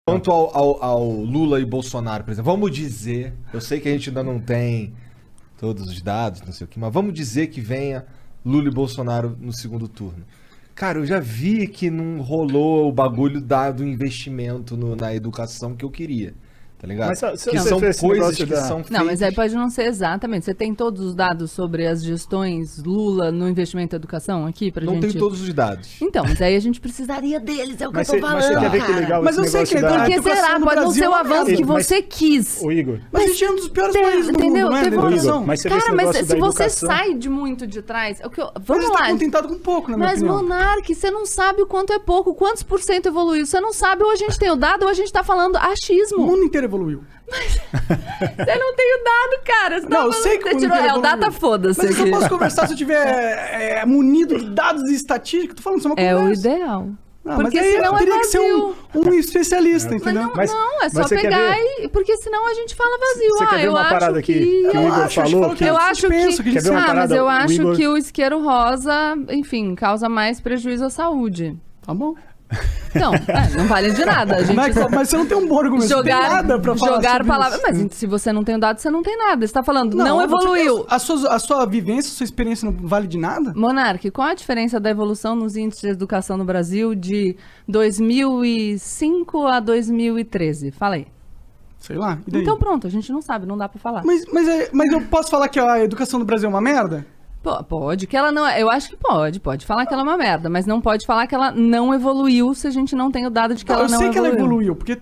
Quanto ao Lula e Bolsonaro, por exemplo, vamos dizer, eu sei que a gente ainda não tem todos os dados, não sei o que, mas vamos dizer que venha Lula e Bolsonaro no segundo turno. Cara, eu já vi que não rolou o bagulho do investimento na educação que eu queria. Tá ligado? Mas que são coisas que são feitas... Não, mas aí pode não ser exatamente. Você tem todos os dados sobre as gestões Lula no investimento em educação aqui pra gente? Não tenho todos os dados. Então, mas aí a gente precisaria deles, é o que eu tô falando, mas você quer ver que legal mas esse eu sei que negócio Por que será? Pode não ser o avanço que você quis. Ô, Igor. Mas a gente é um dos piores países do mundo, não é? Igor, mas você vê esse Cara, mas negócio se da você educação... sai de muito de trás... Mas Vamos você lá. tá contentado com pouco, na minha Mas, opinião. Monark, você não sabe o quanto é pouco, quantos por cento evoluiu. Você não sabe, ou a gente tem o dado, ou a gente tá falando O achismo. mundo inteiro evoluiu. Você não tem o dado, cara. Você Não, eu sei que o mundo inteiro o evoluiu. data foda-se. Mas eu só aqui. posso conversar se eu tiver munido de dados e estatísticas. Tô falando, isso é uma É o conversa. ideal. Não, Porque mas aí senão eu é teria que ser vazio. um especialista, Mas entendeu? não, é só você quer pegar ver? e... Porque senão a gente fala vazio. Você quer ver eu uma acho parada que... que o Igor falou? que Eu acho pensa, que... a gente Quer ver uma mas parada? eu O acho Igor- que o isqueiro rosa, enfim, causa mais prejuízo à saúde. Tá bom. Então, não vale de nada. A gente Mas você não tem um bom argumento, você não tem nada pra falar jogar sobre palavras. isso. Mas se você não tem o dado, você não tem nada. Você tá falando, não evoluiu. A sua vivência, a sua experiência não vale de nada? Monark, qual a diferença da evolução nos índices de educação no Brasil de 2005 a 2013? Fala aí. Sei lá, e daí? Então pronto, a gente não sabe, não dá pra falar. Mas eu posso falar que a educação do Brasil é uma merda? Pode, que ela não é. Eu acho que pode falar que ela é uma merda, mas não pode falar que ela não evoluiu se a gente não tem o dado de que ela não evoluiu. Eu sei que ela evoluiu, porque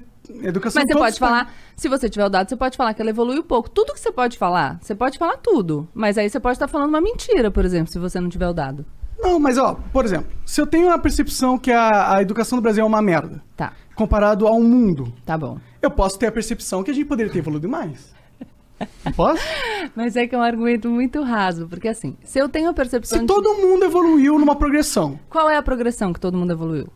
a educação... Mas você pode falar, se você tiver o dado, você pode falar que ela evoluiu pouco. Tudo que você pode falar tudo. Mas aí você pode estar falando uma mentira, por exemplo, se você não tiver o dado. Não, mas por exemplo, se eu tenho a percepção que a educação do Brasil é uma merda, Tá, comparado ao mundo, tá bom. eu posso ter a percepção que a gente poderia ter evoluído mais. Posso? Mas é que é um argumento muito raso, porque assim, se eu tenho a percepção Se todo mundo evoluiu numa progressão, Qual é a progressão que todo mundo evoluiu?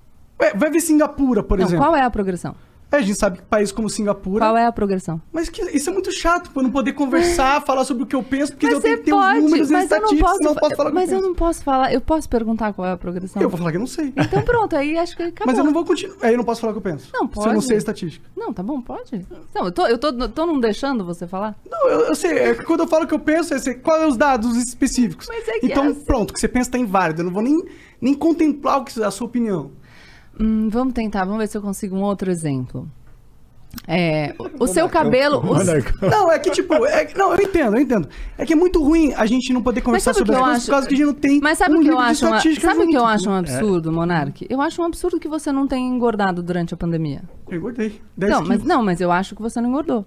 vai ver Singapura, por Não, exemplo. qual é a progressão? A gente sabe que países como Singapura... Qual é a progressão? Mas isso é muito chato, pra eu não poder conversar, falar sobre o que eu penso, porque Mas eu tenho você que ter os números e mas eu não estatísticas, posso, senão eu posso falar o que mas eu penso. não posso falar, eu posso perguntar qual é a progressão? Eu vou falar que eu não sei. Então pronto, aí acho que acabou. Mas eu não vou continuar. Aí eu não posso falar o que eu penso. Não, Se eu não pode. sei a estatística. Não, tá bom, pode. Não, eu tô não deixando você falar? Não, eu sei. É que quando eu falo o que eu penso, eu sei qual é os dados específicos. Mas é que então, é assim. pronto, o que você pensa tá inválido. Eu não vou nem contemplar a sua opinião. Vamos tentar, vamos ver se eu consigo um outro exemplo. O seu cabelo... Não, é que tipo... não, eu entendo. É que é muito ruim a gente não poder conversar sabe o sobre que as eu coisas acho? por causa que a gente não tem Mas sabe o que eu nível de acho? estatística Sabe o que eu junto. acho um absurdo, Monark? Eu acho um absurdo que você não tenha engordado durante a pandemia. Eu engordei. 10 Não, quilos. mas eu acho que você não engordou.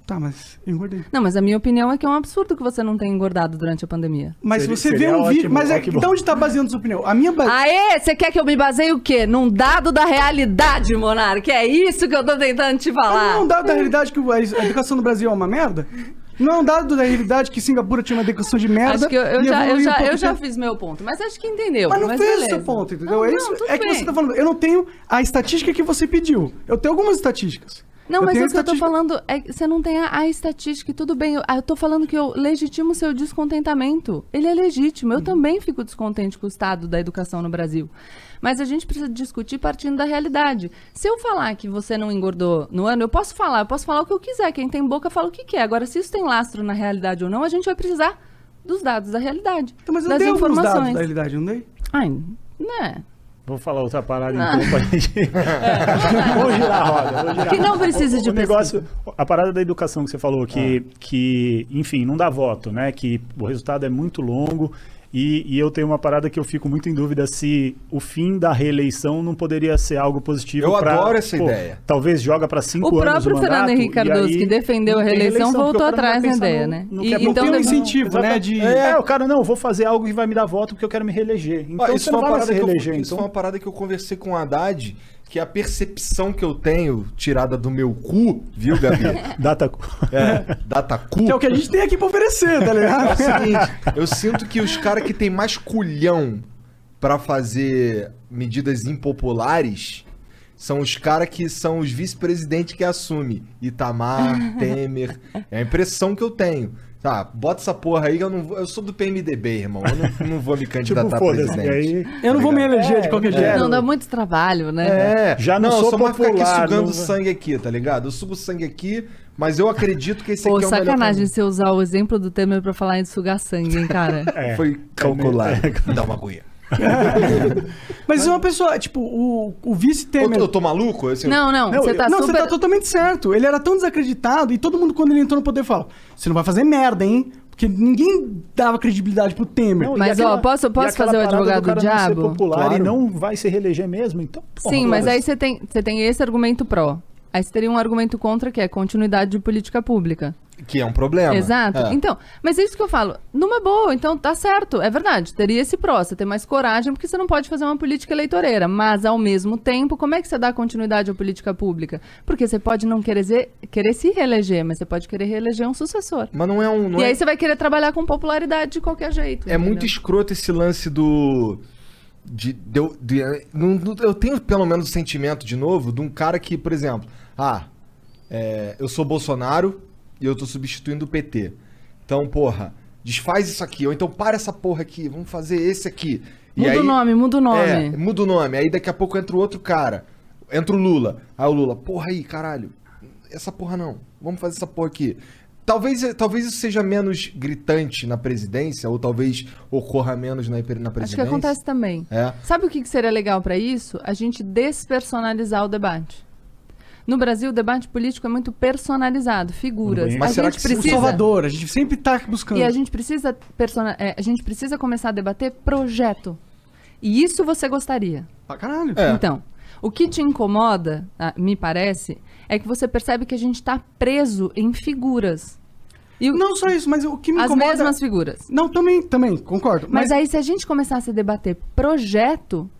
Tá, mas eu engordei. Não, mas a minha opinião é que é um absurdo que você não tenha engordado durante a pandemia. Mas Seria- se você vê seria um vídeo... ótimo, Mas ótimo. de onde tá baseando a sua opinião? A minha... Aê, você quer que eu me baseie o quê? Num dado da realidade, Monark? É isso que eu tô tentando te Mas falar. não é um dado da realidade que a educação no Brasil é uma merda? Não é um dado da realidade que Singapura tinha uma educação de merda? Acho que eu e evoluiu um pouco já tempo? fiz meu ponto, mas acho que entendeu. Mas não fez o beleza. seu ponto, entendeu? Não, é não, isso, tudo é que bem. você tá falando. Eu não tenho a estatística que você pediu. Eu tenho algumas estatísticas. Não, mas tenho o que eu tô estatística- falando é que você não tem a estatística e tudo bem. Eu tô falando que eu legitimo o seu descontentamento. Ele é legítimo. Eu também fico descontente com o estado da educação no Brasil. Mas a gente precisa discutir partindo da realidade. Se eu falar que você não engordou no ano, eu posso falar o que eu quiser. Quem tem boca fala o que quer. Agora, se isso tem lastro na realidade ou não, a gente vai precisar dos dados da realidade. Então, mas eu das dei alguns dados informações. da realidade, não dei? Ai, né? Vou falar outra parada então pra gente. Vou girar a roda. Vou girar. Que não precisa de o negócio, a parada da educação que você falou, que, enfim, não dá voto, né? Que o resultado é muito longo. E eu tenho uma parada que eu fico muito em dúvida se o fim da reeleição não poderia ser algo positivo. Eu adoro essa ideia. Talvez joga para 5 anos O próprio mandato, Fernando Henrique Cardoso, e aí que defendeu a não tem reeleição, porque voltou o cara não vai atrás na pensar ideia, no- né? no E- que é bom. Não então tem um depois- incentivo, né? De... O cara, não, vou fazer algo que vai me dar voto porque eu quero me reeleger. Então Ó, você não vai se reeleger. isso foi uma parada que eu conversei com o Haddad, que a percepção que eu tenho, tirada do meu cu, viu, Gabi? Data... Datacu. Que é o que a gente tem aqui pra oferecer, tá É o ligado? seguinte, eu sinto que os caras que tem mais culhão pra fazer medidas impopulares são os caras que são os vice-presidentes que assumem. Itamar, Temer. É a impressão que eu tenho. Tá, bota essa porra aí que eu sou do PMDB, irmão. Eu não vou me candidatar Tipo, a foda-se. presidente. Aí, Eu não vou me eleger de qualquer jeito. Não, dá muito trabalho, né? É, não eu sou só vou ficar aqui popular, sugando não- sangue aqui, tá ligado? Eu sugo sangue aqui, mas eu acredito que esse Pô, aqui é o melhor sacanagem caminho. você usar o exemplo do Temer pra falar em sugar sangue, hein, cara? Foi calculado. Dá uma aguinha. Mas é uma pessoa, tipo, o vice-Temer... Eu tô maluco? Assim, Não, você tá Não, super... você tá totalmente certo. Ele era tão desacreditado e todo mundo, quando ele entrou no poder, fala: você não vai fazer merda, hein? Porque ninguém dava credibilidade pro Temer. Não, Mas, e ó, posso e aquela fazer o parada advogado cara do não ser diabo? popular Claro. e não vai se reeleger mesmo, então... porra, Sim, mas foda-se. aí você tem esse argumento pró. Aí você teria um argumento contra, que é continuidade de política pública. Que é um problema. Exato. É. Então, mas é isso que eu falo. Numa boa, então tá certo. É verdade. Teria esse pró. Você tem mais coragem, porque você não pode fazer uma política eleitoreira. Mas, ao mesmo tempo, como é que você dá continuidade à política pública? Porque você pode não querer se reeleger, mas você pode querer reeleger um sucessor. Mas não é um... Não E é... aí você vai querer trabalhar com popularidade de qualquer jeito. É muito entendeu? escroto esse lance do... eu tenho pelo menos o sentimento, de novo, de um cara que, por exemplo... eu sou Bolsonaro e eu tô substituindo o PT. Então, porra, desfaz isso aqui. Ou então para essa porra aqui, vamos fazer esse aqui. E Muda aí, o nome, muda o nome. muda o nome. Aí daqui a pouco entra o outro cara. Entra o Lula. Aí o Lula, porra aí, caralho. Essa porra não. Vamos fazer essa porra aqui. Talvez isso seja menos gritante na presidência, ou talvez ocorra menos na presidência. Acho que acontece também. É. Sabe o que seria legal pra isso? A gente despersonalizar o debate. No Brasil, o debate político é muito personalizado, figuras. Mas a será gente que se o O precisa... Salvador, a gente sempre tá buscando. E a gente precisa a gente precisa começar a debater projeto. E isso você gostaria. Pra caralho. É. Então, o que te incomoda, me parece, é que você percebe que a gente está preso em figuras. E Não só isso, mas o que me as incomoda... mesmas figuras. Não, também, concordo. Mas aí, se a gente começasse a debater projeto,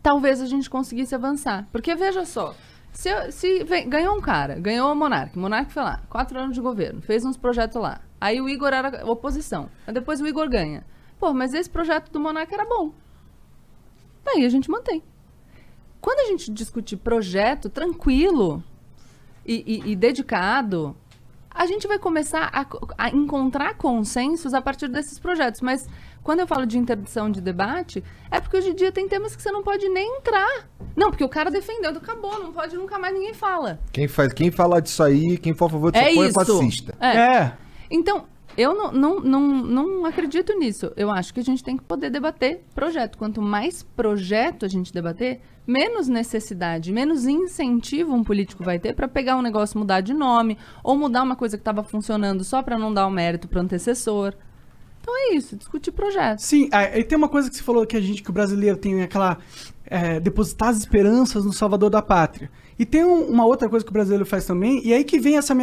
talvez a gente conseguisse avançar. Porque, veja só, ganhou um cara, ganhou o Monark foi lá, 4 anos de governo, fez uns projetos lá. Aí o Igor era oposição. Aí depois o Igor ganha. Pô, mas esse projeto do Monark era bom. Aí a gente mantém. Quando a gente discutir projeto tranquilo e dedicado, a gente vai começar a encontrar consensos a partir desses projetos. Mas quando eu falo de interdição de debate, é porque hoje em dia tem temas que você não pode nem entrar. Não, porque o cara defendeu, acabou, não pode, nunca mais ninguém fala. Quem fala disso aí, quem for a favor disso é fascista. É. Então, eu não acredito nisso. Eu acho que a gente tem que poder debater projeto. Quanto mais projeto a gente debater, menos necessidade, menos incentivo um político vai ter para pegar um negócio, mudar de nome, ou mudar uma coisa que estava funcionando só para não dar o mérito para o antecessor. Então é isso, discutir projeto. Sim, aí tem uma coisa que você falou que o brasileiro tem aquela... depositar as esperanças no salvador da pátria. E tem uma outra coisa que o brasileiro faz também, e aí que vem essa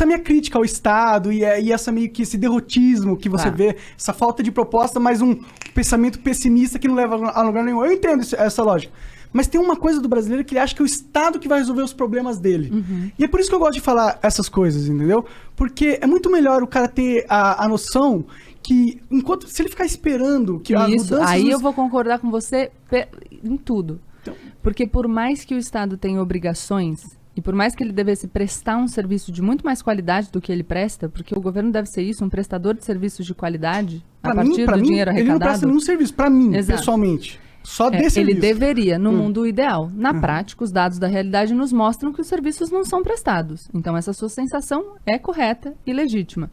minha crítica ao Estado e essa meio que esse derrotismo que você vê, essa falta de proposta, mas um pensamento pessimista que não leva a lugar nenhum. Eu entendo essa lógica. Mas tem uma coisa do brasileiro que ele acha que é o Estado que vai resolver os problemas dele. E é por isso que eu gosto de falar essas coisas, entendeu? Porque é muito melhor o cara ter a noção que, se ele ficar esperando que as Isso, mudanças... aí eu vou concordar com você em tudo. Porque por mais que o Estado tenha obrigações, e por mais que ele devesse prestar um serviço de muito mais qualidade do que ele presta, porque o governo deve ser isso, um prestador de serviços de qualidade, a partir do dinheiro arrecadado. Ele não presta nenhum serviço, pra mim, Exato. pessoalmente. Só desse ele serviço. deveria, no mundo ideal. Na prática, os dados da realidade nos mostram que os serviços não são prestados. Então, essa sua sensação é correta e legítima.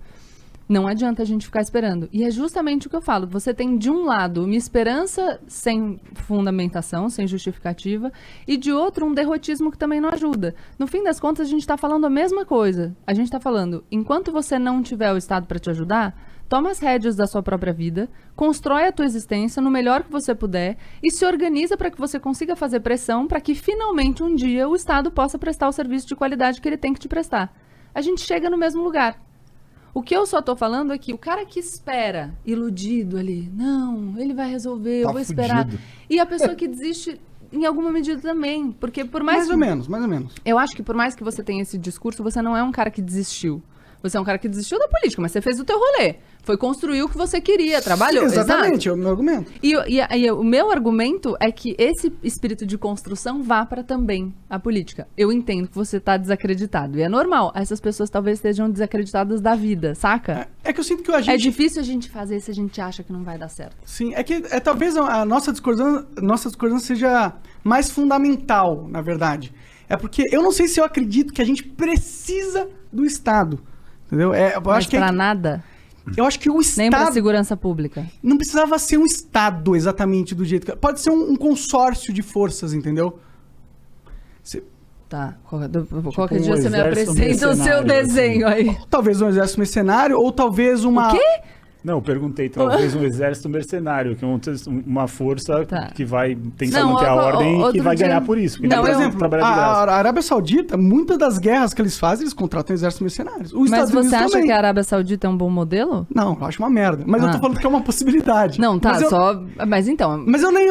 Não adianta a gente ficar esperando. E é justamente o que eu falo. Você tem, de um lado, uma esperança sem fundamentação, sem justificativa, e de outro, um derrotismo que também não ajuda. No fim das contas, a gente está falando a mesma coisa. A gente está falando, enquanto você não tiver o Estado para te ajudar, toma as rédeas da sua própria vida, constrói a tua existência no melhor que você puder e se organiza para que você consiga fazer pressão para que, finalmente, um dia, o Estado possa prestar o serviço de qualidade que ele tem que te prestar. A gente chega no mesmo lugar. O que eu só tô falando é que o cara que espera, iludido ali, não, ele vai resolver, eu vou esperar. fudido. E a pessoa que desiste, em alguma medida também, porque por mais... Mais ou menos. Eu acho que por mais que você tenha esse discurso, você não é um cara que desistiu. Você é um cara que desistiu da política, mas você fez o teu rolê. Foi construir o que você queria, trabalhou. Exatamente, Exato. é o meu argumento. E o meu argumento é que esse espírito de construção vá para também a política. Eu entendo que você está desacreditado. E é normal. Essas pessoas talvez estejam desacreditadas da vida, saca? É que eu sinto que a É gente... difícil a gente fazer se a gente acha que não vai dar certo. Sim, é que talvez a nossa discordância seja mais fundamental, na verdade. É porque eu não sei se eu acredito que a gente precisa do Estado. Entendeu? Eu Mas acho que pra nada. Eu acho que o Nem pra Estado segurança pública. não precisava ser um Estado exatamente do jeito que... Pode ser um consórcio de forças, entendeu? Tá. Qualquer um dia você me exército apresenta o seu mercenário, desenho aí. Talvez um exército mercenário ou talvez uma... O quê? Não, eu perguntei, talvez um exército mercenário, que é uma força Tá. que vai tentar Não, manter a ordem e que outro vai dia- ganhar por isso. Porque Não, ninguém Por eu- exemplo, trabalha de graça. a Arábia Saudita, muitas das guerras que eles fazem, eles contratam exércitos mercenários. Os Mas Estados Unidos você acha também. que a Arábia Saudita é um bom modelo? Não, eu acho uma merda. Mas eu tô Ah. falando que é uma possibilidade. Não, tá, Mas eu, só... Mas então... Mas eu nem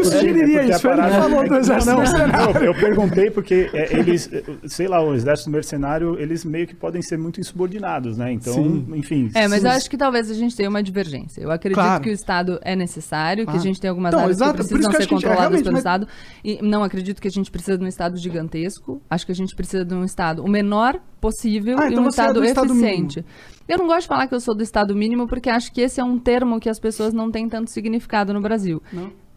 sugeriria porque a isso. Foi ele que parada- falou do exército Não, mercenário. não, eu perguntei porque eles, sei lá, o exército mercenário, eles meio que podem ser muito insubordinados, né? Então, Sim. enfim. mas se- eu acho que talvez a gente tenha uma divergência. Eu acredito Claro. que o Estado é necessário, que Ah. a gente tem algumas Então, áreas exato, que por isso precisam que eu ser acho que a gente- controladas realmente, pelo mas- Estado. E não acredito que a gente precisa de um Estado gigantesco. Acho que a gente precisa de um Estado o menor possível e então um você é Estado do Estado eficiente. Eu não gosto de falar que eu sou do Estado mínimo, porque acho que esse é um termo que as pessoas não têm tanto significado no Brasil.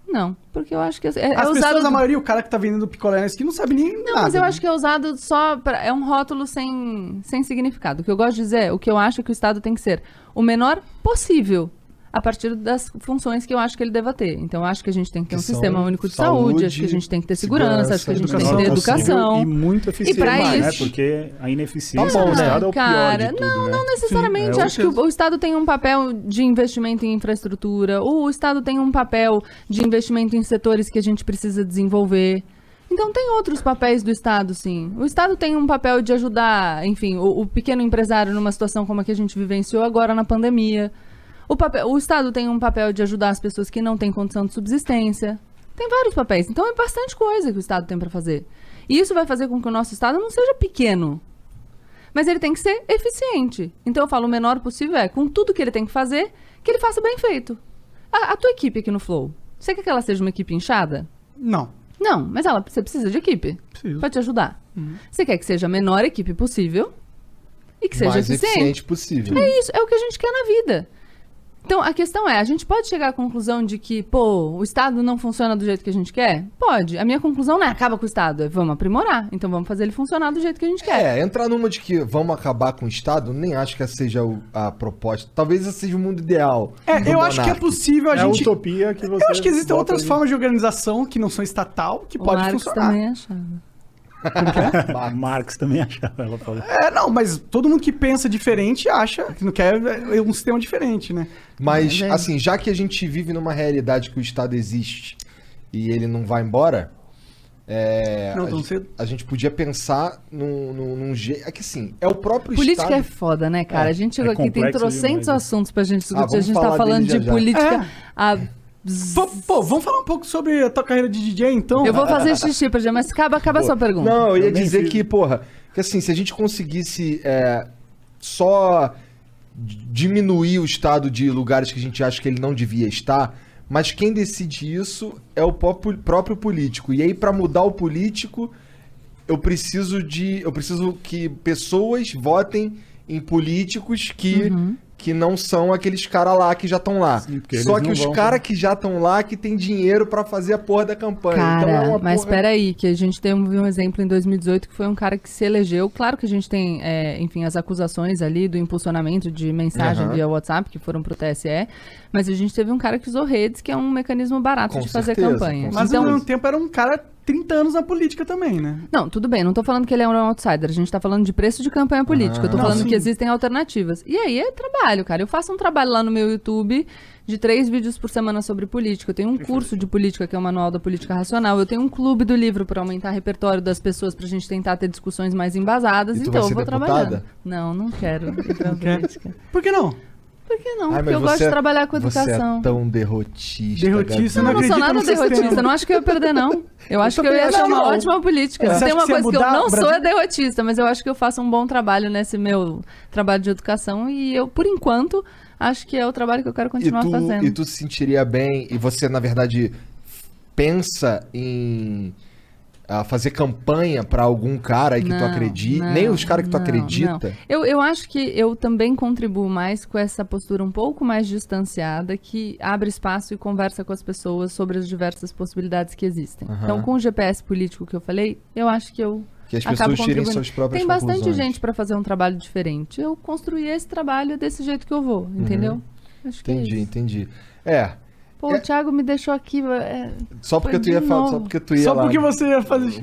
Não, porque eu acho que é As usado... pessoas, a maioria, o cara que tá vendendo picolé na esquina não sabe nem Não, nada. mas eu né? acho que é usado só pra... É um rótulo sem significado. O que eu gosto de dizer, o que eu acho que o Estado tem que ser o menor possível, a partir das funções que eu acho que ele deva ter. Então, eu acho que a gente tem que ter Que um são sistema único de saúde, saúde, acho que a gente tem que ter segurança, acho que a gente tem que menor ter possível educação. E muito eficiente, pra né? isso- Porque a ineficiência Tá bom, do né? Estado é o pior Cara, de tudo, não, né? não necessariamente. Sim, Acho que o Estado tem um papel de investimento em infraestrutura, o Estado tem um papel de investimento em setores que a gente precisa desenvolver. Então, tem outros papéis do Estado, sim. O Estado tem um papel de ajudar, enfim, o pequeno empresário numa situação como a que a gente vivenciou agora na pandemia. O Estado tem um papel de ajudar as pessoas que não têm condição de subsistência. Tem vários papéis. Então, é bastante coisa que o Estado tem para fazer. E isso vai fazer com que o nosso Estado não seja pequeno. Mas ele tem que ser eficiente. Então, eu falo o menor possível com tudo que ele tem que fazer, que ele faça bem feito. A tua equipe aqui no Flow, você quer que ela seja uma equipe inchada? Não. Não, mas você precisa de equipe Preciso. para te ajudar. Você quer que seja a menor equipe possível e que seja mais eficiente. eficiente possível. É isso, é o que a gente quer na vida. Então, a questão é, a gente pode chegar à conclusão de que, o Estado não funciona do jeito que a gente quer? Pode. A minha conclusão não é acaba com o Estado, é vamos aprimorar. Então, vamos fazer ele funcionar do jeito que a gente quer. Entrar numa de que vamos acabar com o Estado, nem acho que essa seja a proposta. Talvez esse seja o mundo ideal. do Eu acho que é monarca. possível a É a gente... utopia que você Eu acho que existem bota outras ali. formas de organização que não são estatal, que O pode Marx funcionar. também achava. Marx também achava, ela falou. Não, mas todo mundo que pensa diferente acha que não quer um sistema diferente, né? Mas, É, assim, já que a gente vive numa realidade que o Estado existe e ele não vai embora, Não tão cedo. a gente podia pensar num jeito... É que, assim, é o próprio Política é Estado... foda, né, cara? É, a gente chegou é aqui, tem complexo trocentos demais, né? assuntos pra gente discutir. A vamos gente tá falar falando dele de já já. política há... Pô, vamos falar um pouco sobre a tua carreira de DJ, então? Eu vou fazer xixi pra gente, mas acaba a sua pergunta. Não, eu ia Eu nem dizer fiz. que, que assim, se a gente conseguisse só diminuir o estado de lugares que a gente acha que ele não devia estar, mas quem decide isso é o próprio político. E aí, para mudar o político, eu preciso que pessoas votem em políticos que não são aqueles caras lá que já estão lá. Sim, porque Só eles que não os vão, caras né? que já estão lá que tem dinheiro para fazer a porra da campanha. Cara, Então é uma mas porra... espera aí, que a gente teve um exemplo em 2018 que foi um cara que se elegeu. Claro que a gente tem, enfim, as acusações ali do impulsionamento de mensagem via WhatsApp, que foram pro TSE, mas a gente teve um cara que usou redes, que é um mecanismo barato Com de fazer certeza, campanha. com Mas Então, ao mesmo tempo era um cara 30 anos na política também, né? não, tudo bem, não tô falando que ele é um outsider, a gente tá falando de preço de campanha política, eu tô Não, falando sim. que existem alternativas. E aí é trabalho, cara. Eu faço um trabalho lá no meu YouTube de 3 vídeos por semana sobre política. Eu tenho um curso de política, que é o Manual da Política Racional. Eu tenho um clube do livro para aumentar o repertório das pessoas, pra gente tentar ter discussões mais embasadas. E tu Então vai eu ser vou deputada? trabalhando. Não quero ir pra quer? política. Por que não? Por que não? Ai, Porque mas eu gosto de trabalhar com Você educação. é tão derrotista. Derrotista, Não, Gabi. eu não sou acredita nada no sistema. derrotista. Não acho que eu ia perder, não. Eu acho que eu também ia acho ser que uma não. ótima política. Você Se tem acha uma que você ia coisa que eu mudar não o sou, Brasil? é derrotista. Mas eu acho que eu faço um bom trabalho nesse meu trabalho de educação. E eu, por enquanto, acho que é o trabalho que eu quero continuar fazendo. E tu se sentiria bem, e você, na verdade, pensa em fazer campanha pra algum cara aí que tu Não, acredita? não, Nem os caras que tu não, acredita? não. Eu acho que eu também contribuo mais com essa postura um pouco mais distanciada, que abre espaço e conversa com as pessoas sobre as diversas possibilidades que existem. Aham. Então, com o GPS político que eu falei, eu acho que eu Que as acabo pessoas tirem contribuindo. suas próprias Tem bastante conclusões. gente para fazer um trabalho diferente. Eu construí esse trabalho desse jeito que eu vou, entendeu? Acho que é Entendi, isso. entendi. É, Pô, o Thiago me deixou aqui. só porque Foi tu ia de falar, novo. só porque tu ia Só lá. porque você ia fazer.